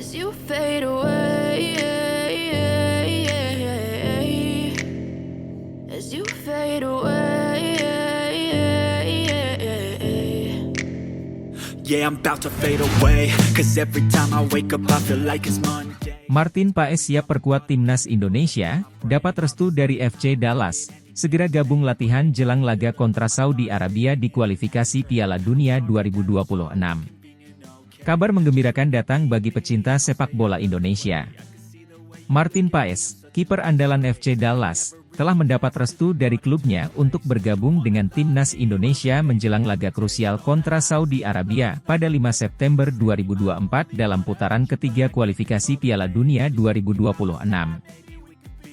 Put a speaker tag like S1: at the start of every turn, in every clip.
S1: as you fade away, as you fade away.
S2: Yeah, I'm about to fade away, cause every time I wake up I feel like it's Monday.
S3: Martin Paes siap perkuat timnas Indonesia, dapat restu dari FC Dallas, segera gabung latihan jelang laga kontra Saudi Arabia di kualifikasi Piala Dunia 2026. Kabar menggembirakan datang bagi pecinta sepak bola Indonesia. Martin Paes, kiper andalan FC Dallas, telah mendapat restu dari klubnya untuk bergabung dengan timnas Indonesia menjelang laga krusial kontra Saudi Arabia pada 5 September 2024 dalam putaran ketiga kualifikasi Piala Dunia 2026.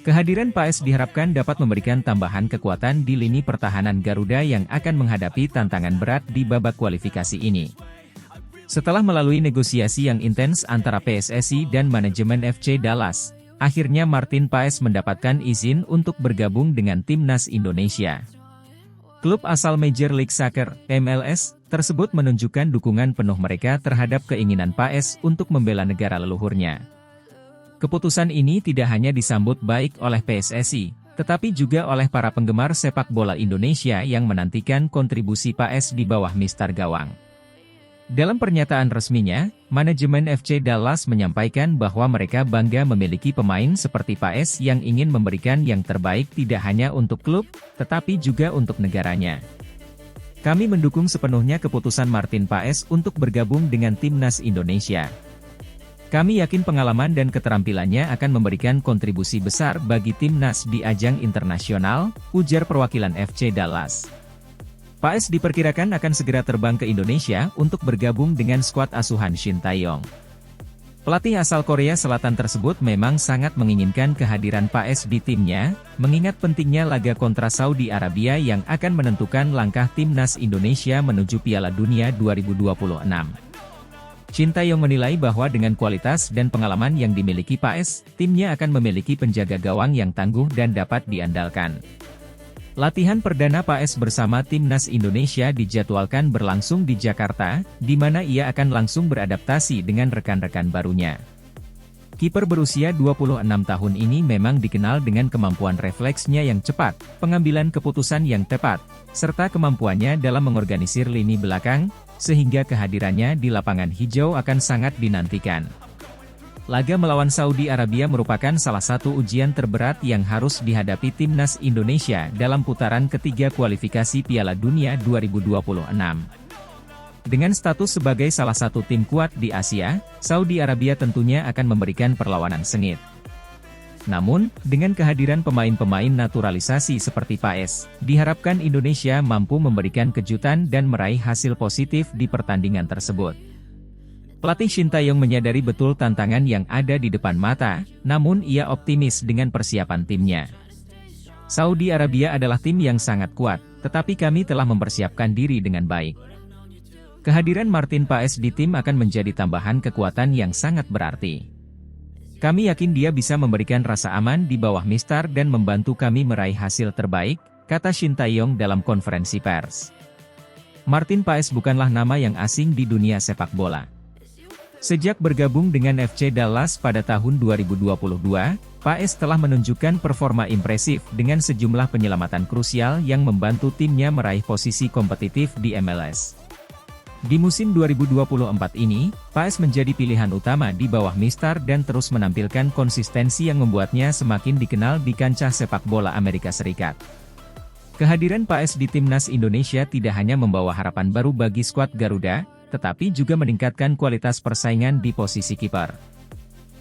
S3: Kehadiran Paes diharapkan dapat memberikan tambahan kekuatan di lini pertahanan Garuda yang akan menghadapi tantangan berat di babak kualifikasi ini. Setelah melalui negosiasi yang intens antara PSSI dan manajemen FC Dallas, akhirnya Martin Paes mendapatkan izin untuk bergabung dengan timnas Indonesia. Klub asal Major League Soccer (MLS) tersebut menunjukkan dukungan penuh mereka terhadap keinginan Paes untuk membela negara leluhurnya. Keputusan ini tidak hanya disambut baik oleh PSSI, tetapi juga oleh para penggemar sepak bola Indonesia yang menantikan kontribusi Paes di bawah mistar gawang. Dalam pernyataan resminya, manajemen FC Dallas menyampaikan bahwa mereka bangga memiliki pemain seperti Paes yang ingin memberikan yang terbaik tidak hanya untuk klub, tetapi juga untuk negaranya. Kami mendukung sepenuhnya keputusan Martin Paes untuk bergabung dengan timnas Indonesia. Kami yakin pengalaman dan keterampilannya akan memberikan kontribusi besar bagi timnas di ajang internasional, ujar perwakilan FC Dallas. Paes diperkirakan akan segera terbang ke Indonesia untuk bergabung dengan skuad asuhan Shin Tae-yong. Pelatih asal Korea Selatan tersebut memang sangat menginginkan kehadiran Paes di timnya, mengingat pentingnya laga kontra Saudi Arabia yang akan menentukan langkah timnas Indonesia menuju Piala Dunia 2026. Shin Tae-yong menilai bahwa dengan kualitas dan pengalaman yang dimiliki Paes, timnya akan memiliki penjaga gawang yang tangguh dan dapat diandalkan. Latihan perdana Paes bersama timnas Indonesia dijadwalkan berlangsung di Jakarta, di mana ia akan langsung beradaptasi dengan rekan-rekan barunya. Kiper berusia 26 tahun ini memang dikenal dengan kemampuan refleksnya yang cepat, pengambilan keputusan yang tepat, serta kemampuannya dalam mengorganisir lini belakang, sehingga kehadirannya di lapangan hijau akan sangat dinantikan. Laga melawan Saudi Arabia merupakan salah satu ujian terberat yang harus dihadapi timnas Indonesia dalam putaran ketiga kualifikasi Piala Dunia 2026. Dengan status sebagai salah satu tim kuat di Asia, Saudi Arabia tentunya akan memberikan perlawanan sengit. Namun, dengan kehadiran pemain-pemain naturalisasi seperti Paes, diharapkan Indonesia mampu memberikan kejutan dan meraih hasil positif di pertandingan tersebut. Pelatih Shin Tae-yong menyadari betul tantangan yang ada di depan mata, namun ia optimis dengan persiapan timnya. Saudi Arabia adalah tim yang sangat kuat, tetapi kami telah mempersiapkan diri dengan baik. Kehadiran Martin Paes di tim akan menjadi tambahan kekuatan yang sangat berarti. Kami yakin dia bisa memberikan rasa aman di bawah mistar dan membantu kami meraih hasil terbaik, kata Shin Tae-yong dalam konferensi pers. Martin Paes bukanlah nama yang asing di dunia sepak bola. Sejak bergabung dengan FC Dallas pada tahun 2022, Paes telah menunjukkan performa impresif dengan sejumlah penyelamatan krusial yang membantu timnya meraih posisi kompetitif di MLS. Di musim 2024 ini, Paes menjadi pilihan utama di bawah mistar dan terus menampilkan konsistensi yang membuatnya semakin dikenal di kancah sepak bola Amerika Serikat. Kehadiran Paes di timnas Indonesia tidak hanya membawa harapan baru bagi skuad Garuda, tetapi juga meningkatkan kualitas persaingan di posisi kiper.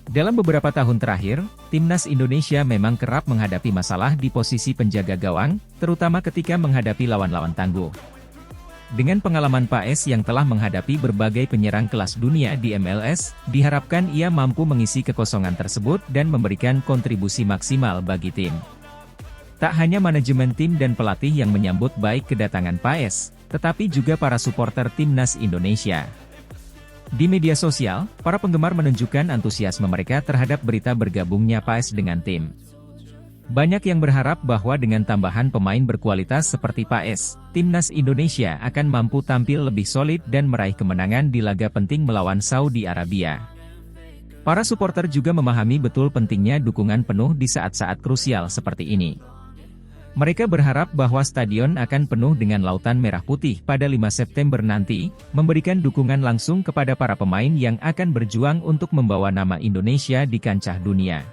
S3: Dalam beberapa tahun terakhir, timnas Indonesia memang kerap menghadapi masalah di posisi penjaga gawang, terutama ketika menghadapi lawan-lawan tangguh. Dengan pengalaman Paes yang telah menghadapi berbagai penyerang kelas dunia di MLS, diharapkan ia mampu mengisi kekosongan tersebut dan memberikan kontribusi maksimal bagi tim. Tak hanya manajemen tim dan pelatih yang menyambut baik kedatangan Paes, tetapi juga para supporter timnas Indonesia. Di media sosial, para penggemar menunjukkan antusiasme mereka terhadap berita bergabungnya Paes dengan tim. Banyak yang berharap bahwa dengan tambahan pemain berkualitas seperti Paes, timnas Indonesia akan mampu tampil lebih solid dan meraih kemenangan di laga penting melawan Saudi Arabia. Para supporter juga memahami betul pentingnya dukungan penuh di saat-saat krusial seperti ini. Mereka berharap bahwa stadion akan penuh dengan lautan merah putih pada 5 September nanti, memberikan dukungan langsung kepada para pemain yang akan berjuang untuk membawa nama Indonesia di kancah dunia.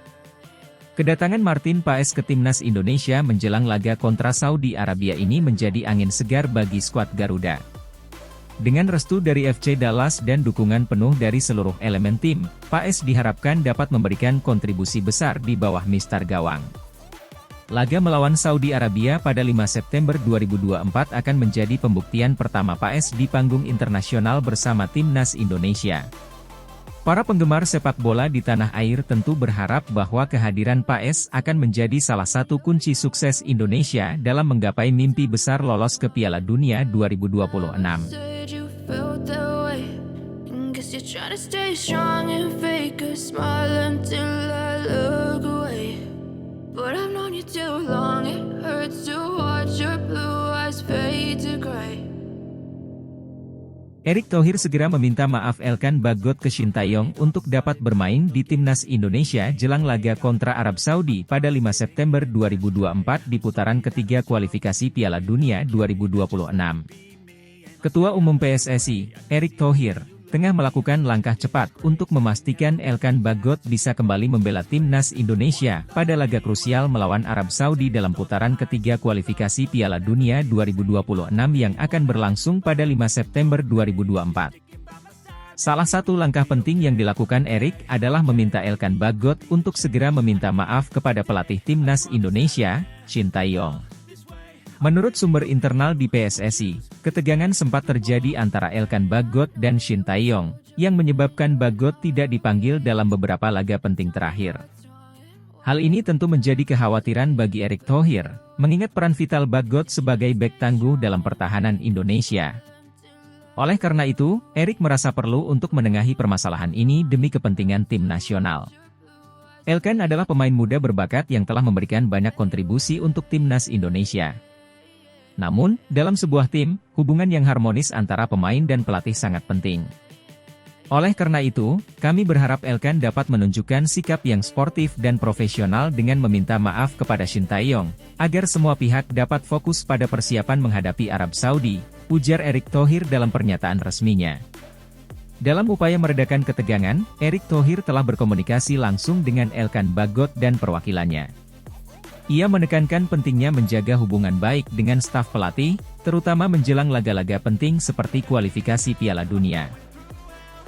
S3: Kedatangan Martin Paes ke timnas Indonesia menjelang laga kontra Saudi Arabia ini menjadi angin segar bagi skuad Garuda. Dengan restu dari FC Dallas dan dukungan penuh dari seluruh elemen tim, Paes diharapkan dapat memberikan kontribusi besar di bawah mistar gawang. Laga melawan Saudi Arabia pada 5 September 2024 akan menjadi pembuktian pertama Paes di panggung internasional bersama timnas Indonesia. Para penggemar sepak bola di tanah air tentu berharap bahwa kehadiran Paes akan menjadi salah satu kunci sukses Indonesia dalam menggapai mimpi besar lolos ke Piala Dunia 2026.
S1: Said you felt that way. Guess you're trying to stay strong and fake a smile until I look away. But I've known you too long, it hurts to watch your blue eyes fade to gray.
S3: Erick Thohir segera meminta maaf Elkan Bagot ke Shin Tae-yong untuk dapat bermain di timnas Indonesia jelang laga kontra Arab Saudi pada 5 September 2024 di putaran ketiga kualifikasi Piala Dunia 2026. Ketua Umum PSSI, Erick Thohir, tengah melakukan langkah cepat untuk memastikan Elkan Bagot bisa kembali membela timnas Indonesia pada laga krusial melawan Arab Saudi dalam putaran ketiga kualifikasi Piala Dunia 2026 yang akan berlangsung pada 5 September 2024. Salah satu langkah penting yang dilakukan Erick adalah meminta Elkan Bagot untuk segera meminta maaf kepada pelatih timnas Indonesia, Shin Tae-yong. Menurut sumber internal di PSSI, ketegangan sempat terjadi antara Elkan Bagot dan Shin Tae-yong, yang menyebabkan Bagot tidak dipanggil dalam beberapa laga penting terakhir. Hal ini tentu menjadi kekhawatiran bagi Erick Thohir, mengingat peran vital Bagot sebagai bek tangguh dalam pertahanan Indonesia. Oleh karena itu, Erick merasa perlu untuk menengahi permasalahan ini demi kepentingan tim nasional. Elkan adalah pemain muda berbakat yang telah memberikan banyak kontribusi untuk timnas Indonesia. Namun, dalam sebuah tim, hubungan yang harmonis antara pemain dan pelatih sangat penting. Oleh karena itu, kami berharap Elkan dapat menunjukkan sikap yang sportif dan profesional dengan meminta maaf kepada Shin Tae-yong, agar semua pihak dapat fokus pada persiapan menghadapi Arab Saudi, ujar Erick Thohir dalam pernyataan resminya. Dalam upaya meredakan ketegangan, Erick Thohir telah berkomunikasi langsung dengan Elkan Bagot dan perwakilannya. Ia menekankan pentingnya menjaga hubungan baik dengan staf pelatih, terutama menjelang laga-laga penting seperti kualifikasi Piala Dunia.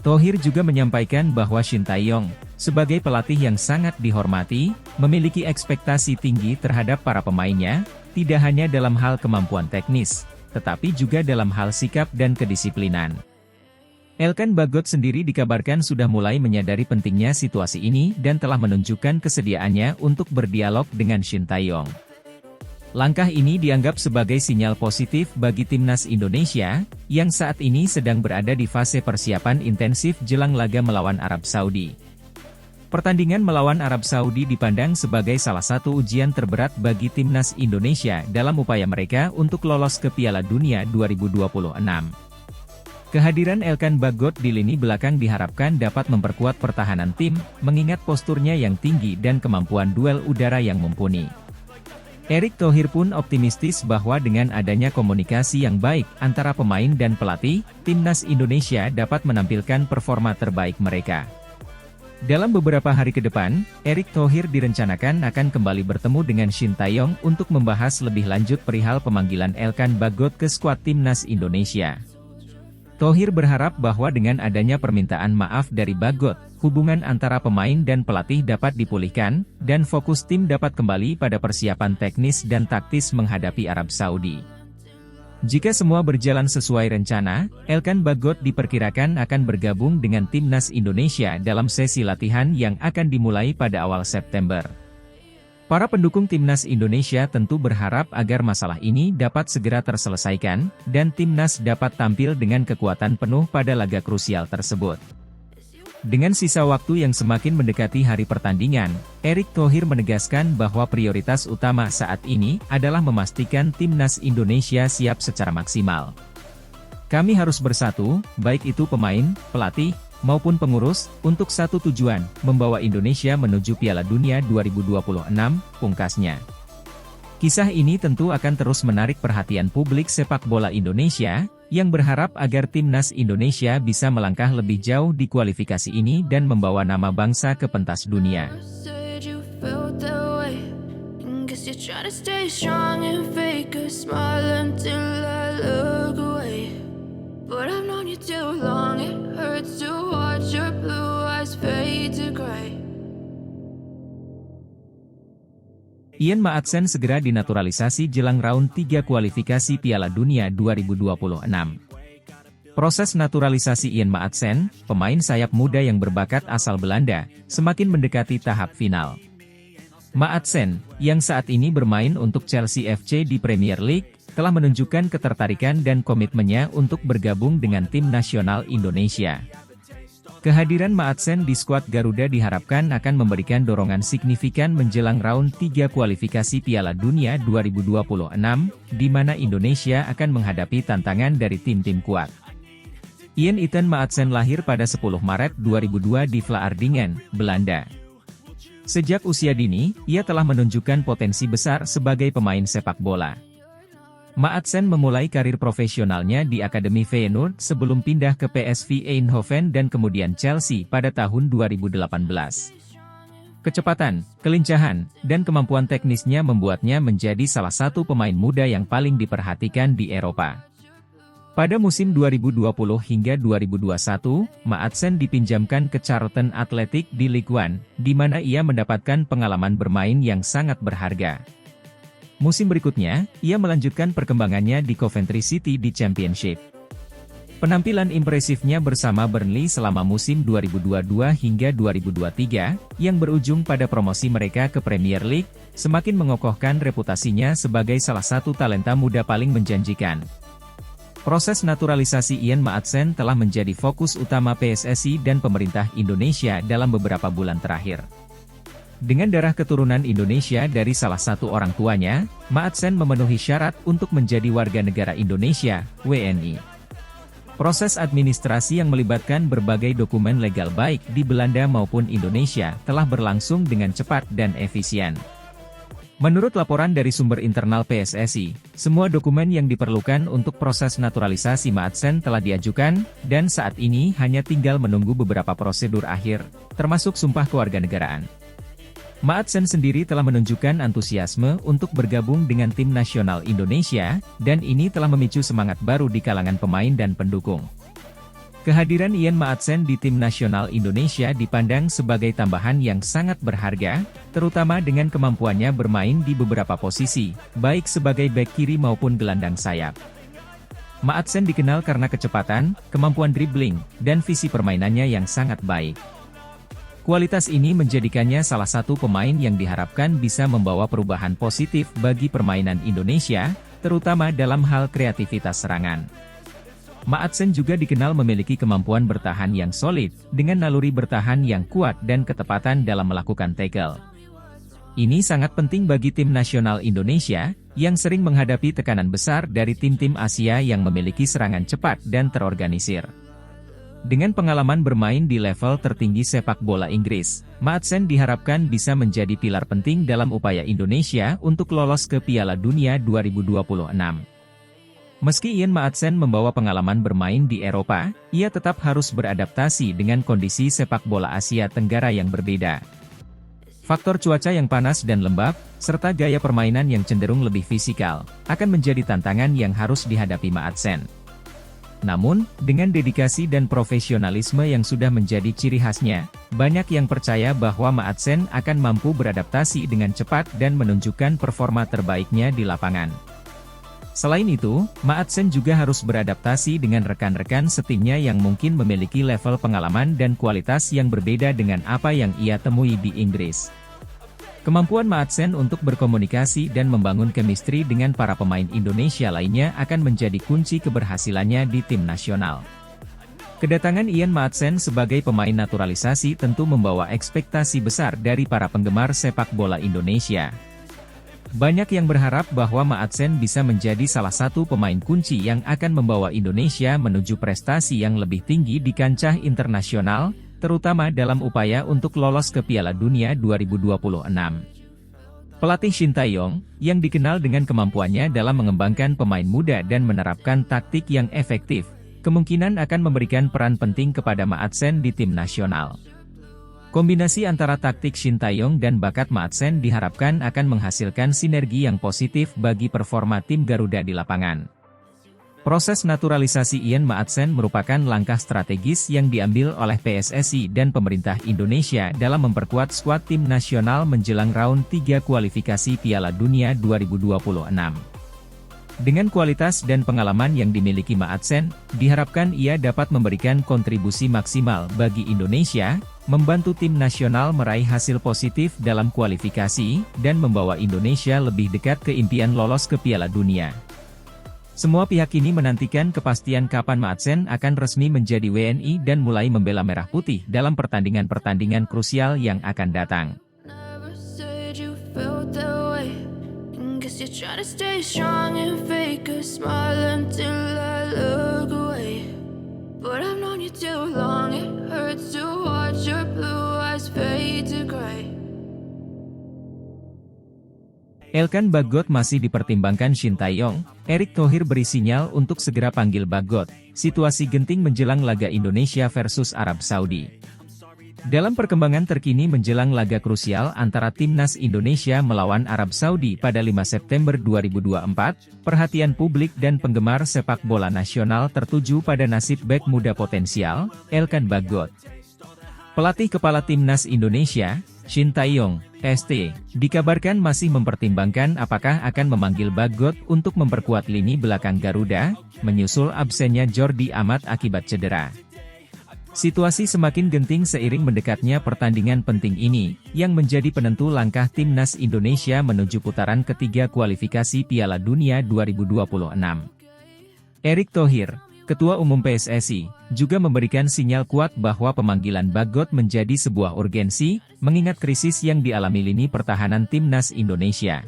S3: Thohir juga menyampaikan bahwa Shin Tae-yong, sebagai pelatih yang sangat dihormati, memiliki ekspektasi tinggi terhadap para pemainnya, tidak hanya dalam hal kemampuan teknis, tetapi juga dalam hal sikap dan kedisiplinan. Elkan Bagot sendiri dikabarkan sudah mulai menyadari pentingnya situasi ini dan telah menunjukkan kesediaannya untuk berdialog dengan Shin Tae-yong. Langkah ini dianggap sebagai sinyal positif bagi timnas Indonesia, yang saat ini sedang berada di fase persiapan intensif jelang laga melawan Arab Saudi. Pertandingan melawan Arab Saudi dipandang sebagai salah satu ujian terberat bagi timnas Indonesia dalam upaya mereka untuk lolos ke Piala Dunia 2026. Kehadiran Elkan Bagot di lini belakang diharapkan dapat memperkuat pertahanan tim, mengingat posturnya yang tinggi dan kemampuan duel udara yang mumpuni. Erick Thohir pun optimistis bahwa dengan adanya komunikasi yang baik antara pemain dan pelatih, timnas Indonesia dapat menampilkan performa terbaik mereka. Dalam beberapa hari ke depan, Erick Thohir direncanakan akan kembali bertemu dengan Shin Tae-yong untuk membahas lebih lanjut perihal pemanggilan Elkan Bagot ke skuad timnas Indonesia. Thohir berharap bahwa dengan adanya permintaan maaf dari Bagot, hubungan antara pemain dan pelatih dapat dipulihkan, dan fokus tim dapat kembali pada persiapan teknis dan taktis menghadapi Arab Saudi. Jika semua berjalan sesuai rencana, Elkan Bagot diperkirakan akan bergabung dengan timnas Indonesia dalam sesi latihan yang akan dimulai pada awal September. Para pendukung timnas Indonesia tentu berharap agar masalah ini dapat segera terselesaikan, dan timnas dapat tampil dengan kekuatan penuh pada laga krusial tersebut. Dengan sisa waktu yang semakin mendekati hari pertandingan, Erick Thohir menegaskan bahwa prioritas utama saat ini adalah memastikan timnas Indonesia siap secara maksimal. Kami harus bersatu, baik itu pemain, pelatih, maupun pengurus, untuk satu tujuan, membawa Indonesia menuju Piala Dunia 2026, pungkasnya. Kisah ini tentu akan terus menarik perhatian publik sepak bola Indonesia, yang berharap agar timnas Indonesia bisa melangkah lebih jauh di kualifikasi ini dan membawa nama bangsa ke pentas dunia.
S1: Said you felt that way. Guess you're trying to stay strong and fake a smile until I look away. But I've known you too long, it hurts to watch your blue eyes fade to gray.
S3: Ian Maatsen segera dinaturalisasi jelang round 3 kualifikasi Piala Dunia 2026. Proses naturalisasi Ian Maatsen, pemain sayap muda yang berbakat asal Belanda, semakin mendekati tahap final. Maatsen, yang saat ini bermain untuk Chelsea FC di Premier League, telah menunjukkan ketertarikan dan komitmennya untuk bergabung dengan tim nasional Indonesia. Kehadiran Maatsen di skuad Garuda diharapkan akan memberikan dorongan signifikan menjelang round 3 kualifikasi Piala Dunia 2026, di mana Indonesia akan menghadapi tantangan dari tim-tim kuat. Ian Ethan Maatsen lahir pada 10 Maret 2002 di Vlaardingen, Belanda. Sejak usia dini, ia telah menunjukkan potensi besar sebagai pemain sepak bola. Maatsen memulai karir profesionalnya di Akademi Feyenoord sebelum pindah ke PSV Eindhoven dan kemudian Chelsea pada tahun 2018. Kecepatan, kelincahan, dan kemampuan teknisnya membuatnya menjadi salah satu pemain muda yang paling diperhatikan di Eropa. Pada musim 2020 hingga 2021, Maatsen dipinjamkan ke Charlton Athletic di Ligue 1, di mana ia mendapatkan pengalaman bermain yang sangat berharga. Musim berikutnya, ia melanjutkan perkembangannya di Coventry City di Championship. Penampilan impresifnya bersama Burnley selama musim 2022 hingga 2023, yang berujung pada promosi mereka ke Premier League, semakin mengokohkan reputasinya sebagai salah satu talenta muda paling menjanjikan. Proses naturalisasi Ian Maatsen telah menjadi fokus utama PSSI dan pemerintah Indonesia dalam beberapa bulan terakhir. Dengan darah keturunan Indonesia dari salah satu orang tuanya, Maatsen memenuhi syarat untuk menjadi warga negara Indonesia, WNI. Proses administrasi yang melibatkan berbagai dokumen legal baik di Belanda maupun Indonesia telah berlangsung dengan cepat dan efisien. Menurut laporan dari sumber internal PSSI, semua dokumen yang diperlukan untuk proses naturalisasi Maatsen telah diajukan, dan saat ini hanya tinggal menunggu beberapa prosedur akhir, termasuk sumpah kewarganegaraan. Maatsen sendiri telah menunjukkan antusiasme untuk bergabung dengan tim nasional Indonesia, dan ini telah memicu semangat baru di kalangan pemain dan pendukung. Kehadiran Ian Maatsen di tim nasional Indonesia dipandang sebagai tambahan yang sangat berharga, terutama dengan kemampuannya bermain di beberapa posisi, baik sebagai bek kiri maupun gelandang sayap. Maatsen dikenal karena kecepatan, kemampuan dribbling, dan visi permainannya yang sangat baik. Kualitas ini menjadikannya salah satu pemain yang diharapkan bisa membawa perubahan positif bagi permainan Indonesia, terutama dalam hal kreativitas serangan. Maatsen juga dikenal memiliki kemampuan bertahan yang solid, dengan naluri bertahan yang kuat dan ketepatan dalam melakukan tackle. Ini sangat penting bagi tim nasional Indonesia, yang sering menghadapi tekanan besar dari tim-tim Asia yang memiliki serangan cepat dan terorganisir. Dengan pengalaman bermain di level tertinggi sepak bola Inggris, Maatsen diharapkan bisa menjadi pilar penting dalam upaya Indonesia untuk lolos ke Piala Dunia 2026. Meski Ian Maatsen membawa pengalaman bermain di Eropa, ia tetap harus beradaptasi dengan kondisi sepak bola Asia Tenggara yang berbeda. Faktor cuaca yang panas dan lembab, serta gaya permainan yang cenderung lebih fisikal, akan menjadi tantangan yang harus dihadapi Maatsen. Namun, dengan dedikasi dan profesionalisme yang sudah menjadi ciri khasnya, banyak yang percaya bahwa Maatsen akan mampu beradaptasi dengan cepat dan menunjukkan performa terbaiknya di lapangan. Selain itu, Maatsen juga harus beradaptasi dengan rekan-rekan setimnya yang mungkin memiliki level pengalaman dan kualitas yang berbeda dengan apa yang ia temui di Inggris. Kemampuan Maatsen untuk berkomunikasi dan membangun chemistry dengan para pemain Indonesia lainnya akan menjadi kunci keberhasilannya di tim nasional. Kedatangan Ian Maatsen sebagai pemain naturalisasi tentu membawa ekspektasi besar dari para penggemar sepak bola Indonesia. Banyak yang berharap bahwa Maatsen bisa menjadi salah satu pemain kunci yang akan membawa Indonesia menuju prestasi yang lebih tinggi di kancah internasional, terutama dalam upaya untuk lolos ke Piala Dunia 2026. Pelatih Shin Tae-yong, yang dikenal dengan kemampuannya dalam mengembangkan pemain muda dan menerapkan taktik yang efektif, kemungkinan akan memberikan peran penting kepada Maatsen di tim nasional. Kombinasi antara taktik Shin Tae-yong dan bakat Maatsen diharapkan akan menghasilkan sinergi yang positif bagi performa tim Garuda di lapangan. Proses naturalisasi Ian Maatsen merupakan langkah strategis yang diambil oleh PSSI dan pemerintah Indonesia dalam memperkuat skuad tim nasional menjelang round 3 kualifikasi Piala Dunia 2026. Dengan kualitas dan pengalaman yang dimiliki Maatsen, diharapkan ia dapat memberikan kontribusi maksimal bagi Indonesia, membantu tim nasional meraih hasil positif dalam kualifikasi, dan membawa Indonesia lebih dekat ke impian lolos ke Piala Dunia. Semua pihak kini menantikan kepastian kapan Maatsen akan resmi menjadi WNI dan mulai membela Merah Putih dalam pertandingan-pertandingan krusial yang akan datang.
S1: Never said you felt that way. Guess you're trying to stay strong and fake a smile until I look away. But I've known you too long, it hurts to watch your blue eyes fade to gray.
S3: Elkan Bagot masih dipertimbangkan Shin Tae-yong. Erick Thohir beri sinyal untuk segera panggil Bagot. Situasi genting menjelang laga Indonesia versus Arab Saudi. Dalam perkembangan terkini menjelang laga krusial antara Timnas Indonesia melawan Arab Saudi pada 5 September 2024, perhatian publik dan penggemar sepak bola nasional tertuju pada nasib bek muda potensial, Elkan Bagot. Pelatih kepala Timnas Indonesia, Shin Tae-yong, ST, dikabarkan masih mempertimbangkan apakah akan memanggil Bagot untuk memperkuat lini belakang Garuda, menyusul absennya Jordi Amat akibat cedera. Situasi semakin genting seiring mendekatnya pertandingan penting ini, yang menjadi penentu langkah Timnas Indonesia menuju putaran ketiga kualifikasi Piala Dunia 2026. Erick Thohir, Ketua Umum PSSI, juga memberikan sinyal kuat bahwa pemanggilan Bagot menjadi sebuah urgensi, mengingat krisis yang dialami lini pertahanan Timnas Indonesia.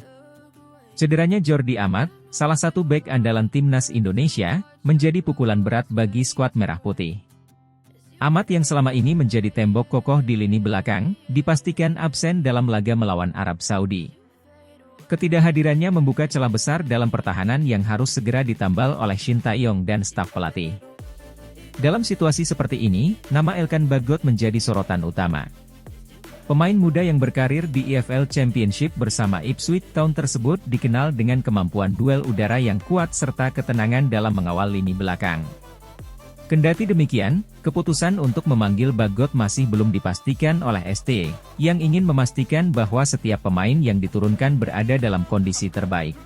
S3: Cederanya Jordi Amat, salah satu bek andalan Timnas Indonesia, menjadi pukulan berat bagi skuad Merah Putih. Amat yang selama ini menjadi tembok kokoh di lini belakang, dipastikan absen dalam laga melawan Arab Saudi. Ketidakhadirannya membuka celah besar dalam pertahanan yang harus segera ditambal oleh Shin Tae-yong dan staf pelatih. Dalam situasi seperti ini, nama Elkan Bagot menjadi sorotan utama. Pemain muda yang berkarir di EFL Championship bersama Ipswich Town tersebut dikenal dengan kemampuan duel udara yang kuat serta ketenangan dalam mengawal lini belakang. Kendati demikian, keputusan untuk memanggil Bagot masih belum dipastikan oleh ST, yang ingin memastikan bahwa setiap pemain yang diturunkan berada dalam kondisi terbaik.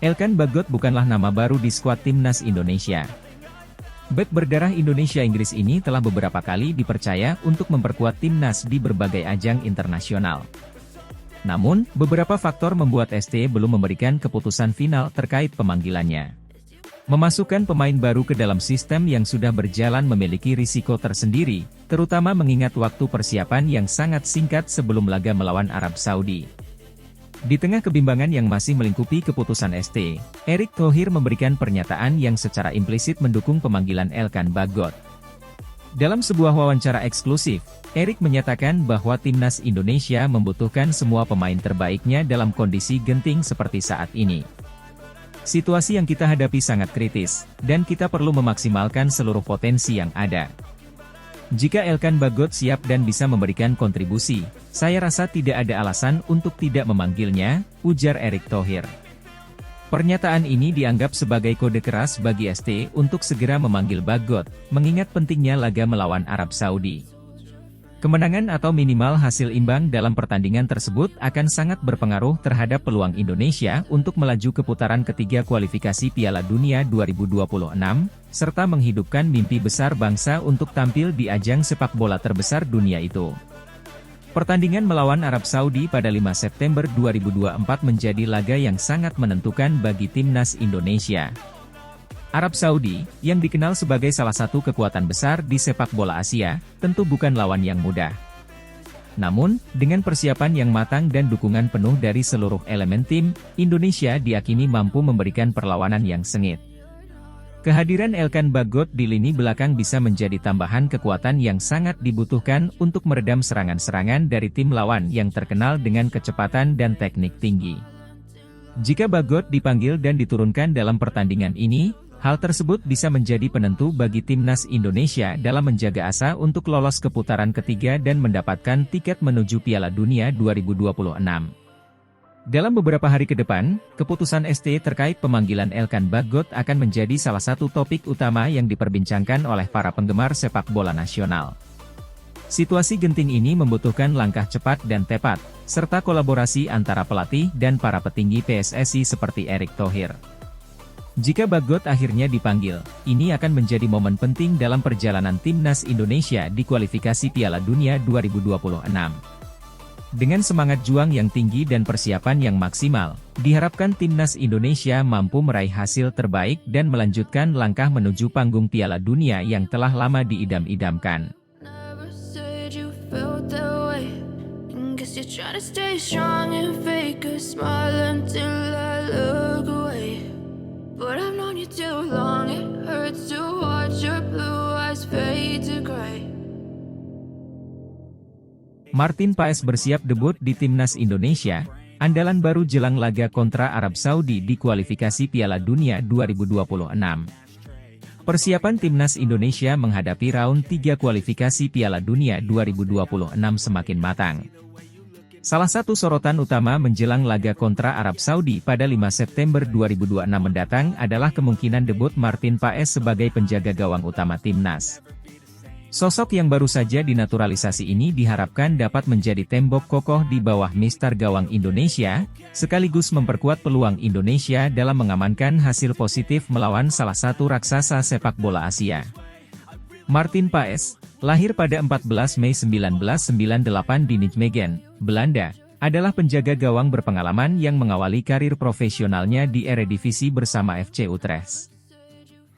S3: Elkan Bagot bukanlah nama baru di skuad Timnas Indonesia. Bek berdarah Indonesia-Inggris ini telah beberapa kali dipercaya untuk memperkuat timnas di berbagai ajang internasional. Namun, beberapa faktor membuat ST belum memberikan keputusan final terkait pemanggilannya. Memasukkan pemain baru ke dalam sistem yang sudah berjalan memiliki risiko tersendiri, terutama mengingat waktu persiapan yang sangat singkat sebelum laga melawan Arab Saudi. Di tengah kebimbangan yang masih melingkupi keputusan ST, Erick Thohir memberikan pernyataan yang secara implisit mendukung pemanggilan Elkan Bagot. Dalam sebuah wawancara eksklusif, Erick menyatakan bahwa Timnas Indonesia membutuhkan semua pemain terbaiknya dalam kondisi genting seperti saat ini. Situasi yang kita hadapi sangat kritis, dan kita perlu memaksimalkan seluruh potensi yang ada. Jika Elkan Bagot siap dan bisa memberikan kontribusi, saya rasa tidak ada alasan untuk tidak memanggilnya, ujar Erick Thohir. Pernyataan ini dianggap sebagai kode keras bagi ST untuk segera memanggil Bagot, mengingat pentingnya laga melawan Arab Saudi. Kemenangan atau minimal hasil imbang dalam pertandingan tersebut akan sangat berpengaruh terhadap peluang Indonesia untuk melaju ke putaran ketiga kualifikasi Piala Dunia 2026, serta menghidupkan mimpi besar bangsa untuk tampil di ajang sepak bola terbesar dunia itu. Pertandingan melawan Arab Saudi pada 5 September 2024 menjadi laga yang sangat menentukan bagi Timnas Indonesia. Arab Saudi, yang dikenal sebagai salah satu kekuatan besar di sepak bola Asia, tentu bukan lawan yang mudah. Namun, dengan persiapan yang matang dan dukungan penuh dari seluruh elemen tim, Indonesia diyakini mampu memberikan perlawanan yang sengit. Kehadiran Elkan Bagot di lini belakang bisa menjadi tambahan kekuatan yang sangat dibutuhkan untuk meredam serangan-serangan dari tim lawan yang terkenal dengan kecepatan dan teknik tinggi. Jika Bagot dipanggil dan diturunkan dalam pertandingan ini, hal tersebut bisa menjadi penentu bagi timnas Indonesia dalam menjaga asa untuk lolos ke putaran ketiga dan mendapatkan tiket menuju Piala Dunia 2026. Dalam beberapa hari ke depan, keputusan ST terkait pemanggilan Elkan Bagot akan menjadi salah satu topik utama yang diperbincangkan oleh para penggemar sepak bola nasional. Situasi genting ini membutuhkan langkah cepat dan tepat, serta kolaborasi antara pelatih dan para petinggi PSSI seperti Erick Thohir. Jika Bagot akhirnya dipanggil, ini akan menjadi momen penting dalam perjalanan timnas Indonesia di kualifikasi Piala Dunia 2026. Dengan semangat juang yang tinggi dan persiapan yang maksimal, diharapkan timnas Indonesia mampu meraih hasil terbaik dan melanjutkan langkah menuju panggung Piala Dunia yang telah lama diidam-idamkan.
S1: Never said you felt that way. Guess you're trying to stay strong and fake a smile until I look away. But I've known you too long, it hurts to watch your blue eyes fade to gray.
S3: Martin Paes bersiap debut di timnas Indonesia, andalan baru jelang laga kontra Arab Saudi di kualifikasi Piala Dunia 2026. Persiapan timnas Indonesia menghadapi round 3 kualifikasi Piala Dunia 2026 semakin matang. Salah satu sorotan utama menjelang laga kontra Arab Saudi pada 5 September 2026 mendatang adalah kemungkinan debut Martin Paes sebagai penjaga gawang utama timnas. Sosok yang baru saja dinaturalisasi ini diharapkan dapat menjadi tembok kokoh di bawah mister gawang Indonesia, sekaligus memperkuat peluang Indonesia dalam mengamankan hasil positif melawan salah satu raksasa sepak bola Asia. Martin Paes, lahir pada 14 Mei 1998 di Nijmegen, Belanda, adalah penjaga gawang berpengalaman yang mengawali karir profesionalnya di Eredivisie bersama FC Utrecht.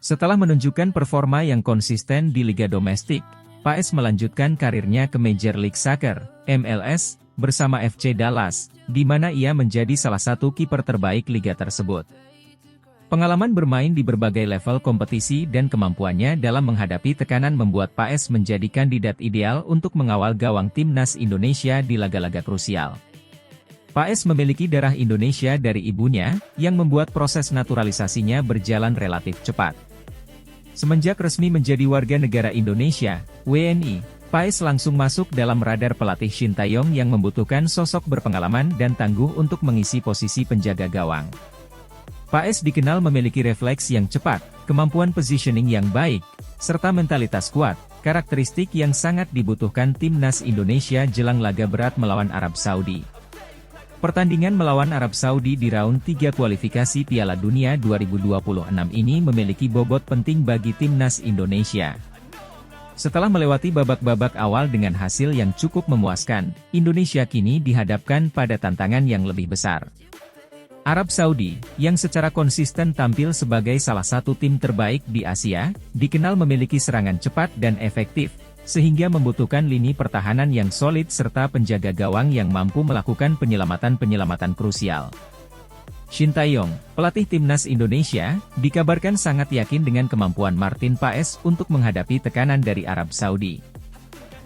S3: Setelah menunjukkan performa yang konsisten di liga domestik, Paes melanjutkan karirnya ke Major League Soccer, MLS, bersama FC Dallas, di mana ia menjadi salah satu kiper terbaik liga tersebut. Pengalaman bermain di berbagai level kompetisi dan kemampuannya dalam menghadapi tekanan membuat Paes menjadi kandidat ideal untuk mengawal gawang timnas Indonesia di laga-laga krusial. Paes memiliki darah Indonesia dari ibunya, yang membuat proses naturalisasinya berjalan relatif cepat. Semenjak resmi menjadi warga negara Indonesia, WNI, Paes langsung masuk dalam radar pelatih Shin Tae-yong yang membutuhkan sosok berpengalaman dan tangguh untuk mengisi posisi penjaga gawang. Paes dikenal memiliki refleks yang cepat, kemampuan positioning yang baik, serta mentalitas kuat, karakteristik yang sangat dibutuhkan timnas Indonesia jelang laga berat melawan Arab Saudi. Pertandingan melawan Arab Saudi di round 3 kualifikasi Piala Dunia 2026 ini memiliki bobot penting bagi timnas Indonesia. Setelah melewati babak-babak awal dengan hasil yang cukup memuaskan, Indonesia kini dihadapkan pada tantangan yang lebih besar. Arab Saudi, yang secara konsisten tampil sebagai salah satu tim terbaik di Asia, dikenal memiliki serangan cepat dan efektif, sehingga membutuhkan lini pertahanan yang solid serta penjaga gawang yang mampu melakukan penyelamatan-penyelamatan krusial. Shin Tae-yong, pelatih timnas Indonesia, dikabarkan sangat yakin dengan kemampuan Martin Paes untuk menghadapi tekanan dari Arab Saudi.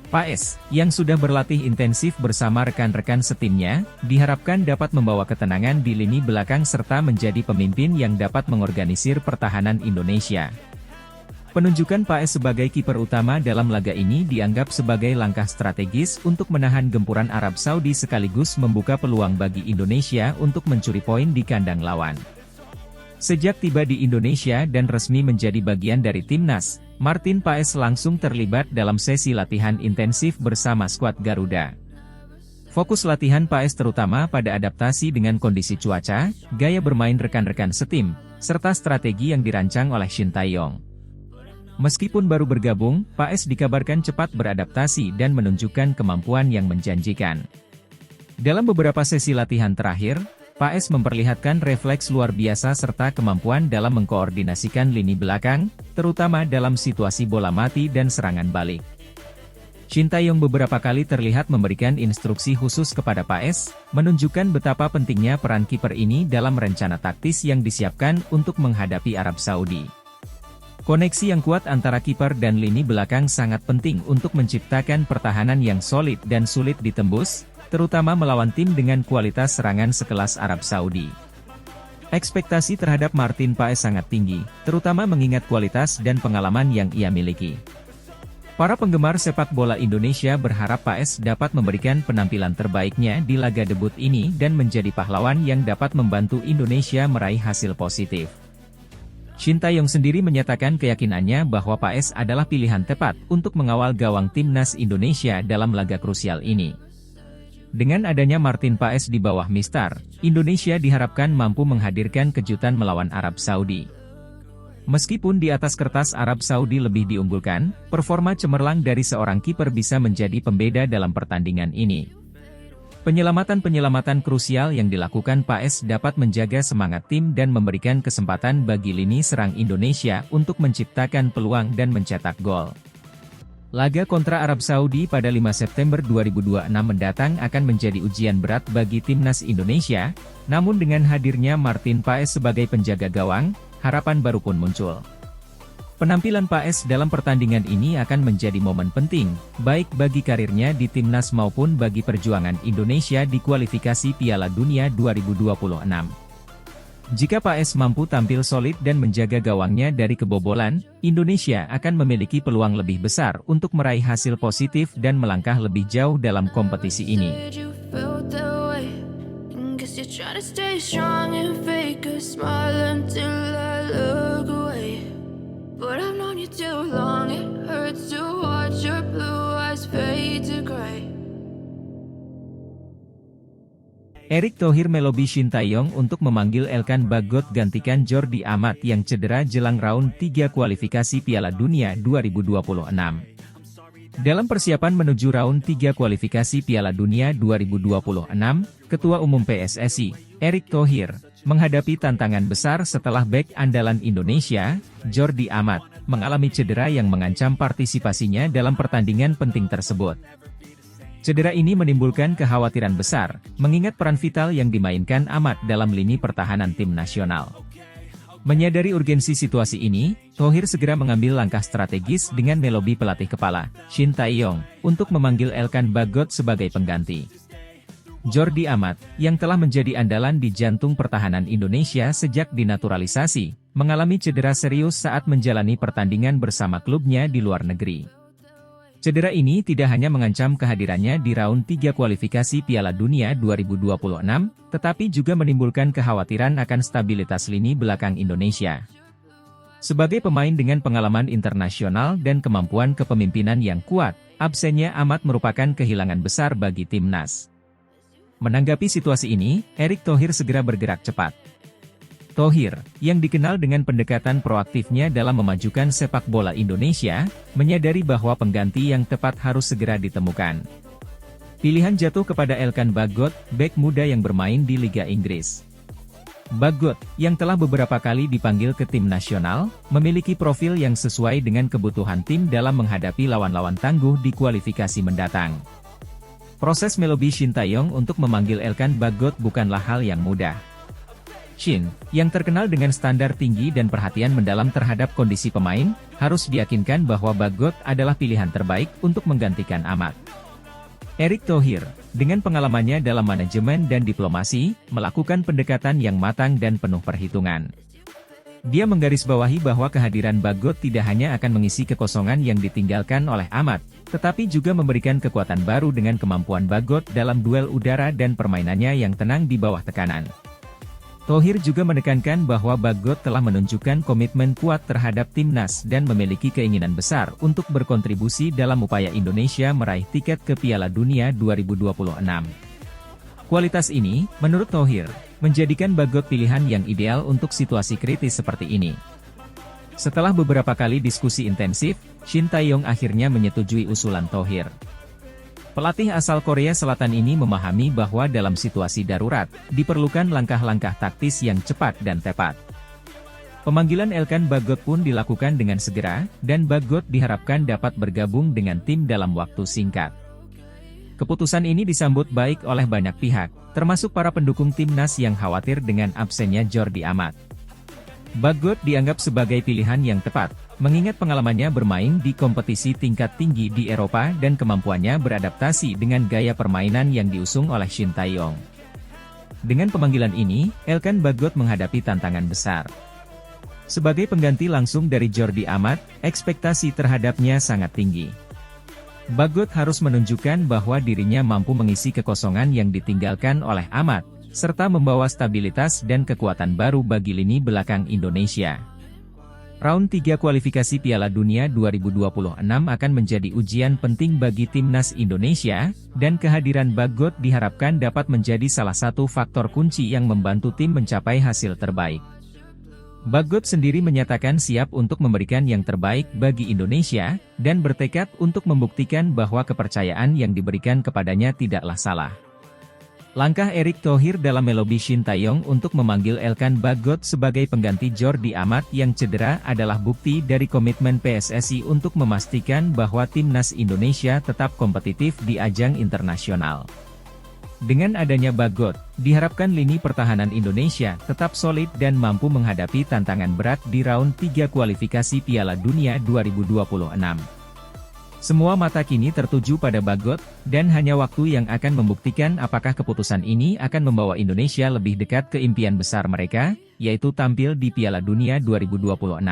S3: Paes, yang sudah berlatih intensif bersama rekan-rekan setimnya, diharapkan dapat membawa ketenangan di lini belakang serta menjadi pemimpin yang dapat mengorganisir pertahanan Indonesia. Penunjukan Paes sebagai kiper utama dalam laga ini dianggap sebagai langkah strategis untuk menahan gempuran Arab Saudi sekaligus membuka peluang bagi Indonesia untuk mencuri poin di kandang lawan. Sejak tiba di Indonesia dan resmi menjadi bagian dari timnas, Martin Paes langsung terlibat dalam sesi latihan intensif bersama skuad Garuda. Fokus latihan Paes terutama pada adaptasi dengan kondisi cuaca, gaya bermain rekan-rekan setim, serta strategi yang dirancang oleh Shin Tae-yong. Meskipun baru bergabung, Paes dikabarkan cepat beradaptasi dan menunjukkan kemampuan yang menjanjikan. Dalam beberapa sesi latihan terakhir, Paes memperlihatkan refleks luar biasa serta kemampuan dalam mengkoordinasikan lini belakang, terutama dalam situasi bola mati dan serangan balik. Shin Tae-yong beberapa kali terlihat memberikan instruksi khusus kepada Paes, menunjukkan betapa pentingnya peran kiper ini dalam rencana taktis yang disiapkan untuk menghadapi Arab Saudi. Koneksi yang kuat antara kiper dan lini belakang sangat penting untuk menciptakan pertahanan yang solid dan sulit ditembus, terutama melawan tim dengan kualitas serangan sekelas Arab Saudi. Ekspektasi terhadap Martin Paes sangat tinggi, terutama mengingat kualitas dan pengalaman yang ia miliki. Para penggemar sepak bola Indonesia berharap Paes dapat memberikan penampilan terbaiknya di laga debut ini dan menjadi pahlawan yang dapat membantu Indonesia meraih hasil positif. Shin Tae-yong sendiri menyatakan keyakinannya bahwa Paes adalah pilihan tepat untuk mengawal gawang timnas Indonesia dalam laga krusial ini. Dengan adanya Martin Paes di bawah Mistar, Indonesia diharapkan mampu menghadirkan kejutan melawan Arab Saudi. Meskipun di atas kertas Arab Saudi lebih diunggulkan, performa cemerlang dari seorang kiper bisa menjadi pembeda dalam pertandingan ini. Penyelamatan-penyelamatan krusial yang dilakukan Paes dapat menjaga semangat tim dan memberikan kesempatan bagi lini serang Indonesia untuk menciptakan peluang dan mencetak gol. Laga kontra Arab Saudi pada 5 September 2026 mendatang akan menjadi ujian berat bagi timnas Indonesia, namun dengan hadirnya Martin Paes sebagai penjaga gawang, harapan baru pun muncul. Penampilan Paes dalam pertandingan ini akan menjadi momen penting, baik bagi karirnya di timnas maupun bagi perjuangan Indonesia di kualifikasi Piala Dunia 2026. Jika Paes mampu tampil solid dan menjaga gawangnya dari kebobolan, Indonesia akan memiliki peluang lebih besar untuk meraih hasil positif dan melangkah lebih jauh dalam kompetisi ini.
S1: You're trying to stay strong and fake a smile until I look away. But I've known you too long, it hurts to watch your blue eyes fade to gray.
S3: Erick Thohir melobi Shin Tae-yong untuk memanggil Elkan Bagot gantikan Jordi Amat yang cedera jelang round 3 kualifikasi Piala Dunia 2026. Dalam persiapan menuju round 3 kualifikasi Piala Dunia 2026, Ketua Umum PSSI, Erick Thohir, menghadapi tantangan besar setelah bek andalan Indonesia, Jordi Amat, mengalami cedera yang mengancam partisipasinya dalam pertandingan penting tersebut. Cedera ini menimbulkan kekhawatiran besar, mengingat peran vital yang dimainkan Amat dalam lini pertahanan tim nasional. Menyadari urgensi situasi ini, Thohir segera mengambil langkah strategis dengan melobi pelatih kepala, Shin Tae-yong, untuk memanggil Elkan Bagot sebagai pengganti. Jordi Amat, yang telah menjadi andalan di jantung pertahanan Indonesia sejak dinaturalisasi, mengalami cedera serius saat menjalani pertandingan bersama klubnya di luar negeri. Cedera ini tidak hanya mengancam kehadirannya di round 3 kualifikasi Piala Dunia 2026, tetapi juga menimbulkan kekhawatiran akan stabilitas lini belakang Indonesia. Sebagai pemain dengan pengalaman internasional dan kemampuan kepemimpinan yang kuat, absennya Amat merupakan kehilangan besar bagi timnas. Menanggapi situasi ini, Erick Thohir segera bergerak cepat. Thohir, yang dikenal dengan pendekatan proaktifnya dalam memajukan sepak bola Indonesia, menyadari bahwa pengganti yang tepat harus segera ditemukan. Pilihan jatuh kepada Elkan Bagot, bek muda yang bermain di Liga Inggris. Bagot, yang telah beberapa kali dipanggil ke tim nasional, memiliki profil yang sesuai dengan kebutuhan tim dalam menghadapi lawan-lawan tangguh di kualifikasi mendatang. Proses melobi Shin Tae-yong untuk memanggil Elkan Bagot bukanlah hal yang mudah. Shin, yang terkenal dengan standar tinggi dan perhatian mendalam terhadap kondisi pemain, harus diyakinkan bahwa Bagot adalah pilihan terbaik untuk menggantikan Amat. Erick Thohir, dengan pengalamannya dalam manajemen dan diplomasi, melakukan pendekatan yang matang dan penuh perhitungan. Dia menggarisbawahi bahwa kehadiran Bagot tidak hanya akan mengisi kekosongan yang ditinggalkan oleh Amat, tetapi juga memberikan kekuatan baru dengan kemampuan Bagot dalam duel udara dan permainannya yang tenang di bawah tekanan. Thohir juga menekankan bahwa Bagot telah menunjukkan komitmen kuat terhadap timnas dan memiliki keinginan besar untuk berkontribusi dalam upaya Indonesia meraih tiket ke Piala Dunia 2026. Kualitas ini, menurut Thohir, menjadikan Bagot pilihan yang ideal untuk situasi kritis seperti ini. Setelah beberapa kali diskusi intensif, Shin Tae-yong akhirnya menyetujui usulan Thohir. Pelatih asal Korea Selatan ini memahami bahwa dalam situasi darurat, diperlukan langkah-langkah taktis yang cepat dan tepat. Pemanggilan Elkan Bagot pun dilakukan dengan segera, dan Bagot diharapkan dapat bergabung dengan tim dalam waktu singkat. Keputusan ini disambut baik oleh banyak pihak, termasuk para pendukung timnas yang khawatir dengan absennya Jordi Amat. Bagot dianggap sebagai pilihan yang tepat, mengingat pengalamannya bermain di kompetisi tingkat tinggi di Eropa dan kemampuannya beradaptasi dengan gaya permainan yang diusung oleh Shin Tae-yong. Dengan pemanggilan ini, Elkan Bagot menghadapi tantangan besar. Sebagai pengganti langsung dari Jordi Amat, ekspektasi terhadapnya sangat tinggi. Bagot harus menunjukkan bahwa dirinya mampu mengisi kekosongan yang ditinggalkan oleh Amat, serta membawa stabilitas dan kekuatan baru bagi lini belakang Indonesia. Round 3 kualifikasi Piala Dunia 2026 akan menjadi ujian penting bagi timnas Indonesia, dan kehadiran Bagot diharapkan dapat menjadi salah satu faktor kunci yang membantu tim mencapai hasil terbaik. Bagot sendiri menyatakan siap untuk memberikan yang terbaik bagi Indonesia, dan bertekad untuk membuktikan bahwa kepercayaan yang diberikan kepadanya tidaklah salah. Langkah Erick Thohir dalam melobi Shin Tae-yong untuk memanggil Elkan Bagot sebagai pengganti Jordi Amat yang cedera adalah bukti dari komitmen PSSI untuk memastikan bahwa timnas Indonesia tetap kompetitif di ajang internasional. Dengan adanya Bagot, diharapkan lini pertahanan Indonesia tetap solid dan mampu menghadapi tantangan berat di round 3 kualifikasi Piala Dunia 2026. Semua mata kini tertuju pada Bagot, dan hanya waktu yang akan membuktikan apakah keputusan ini akan membawa Indonesia lebih dekat ke impian besar mereka, yaitu tampil di Piala Dunia 2026.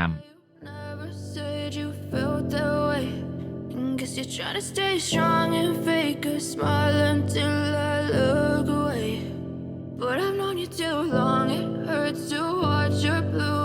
S1: Never said you felt that way. Guess you're trying to stay strong and fake a smile until I look away. But I've known you too long, it hurts to watch your blue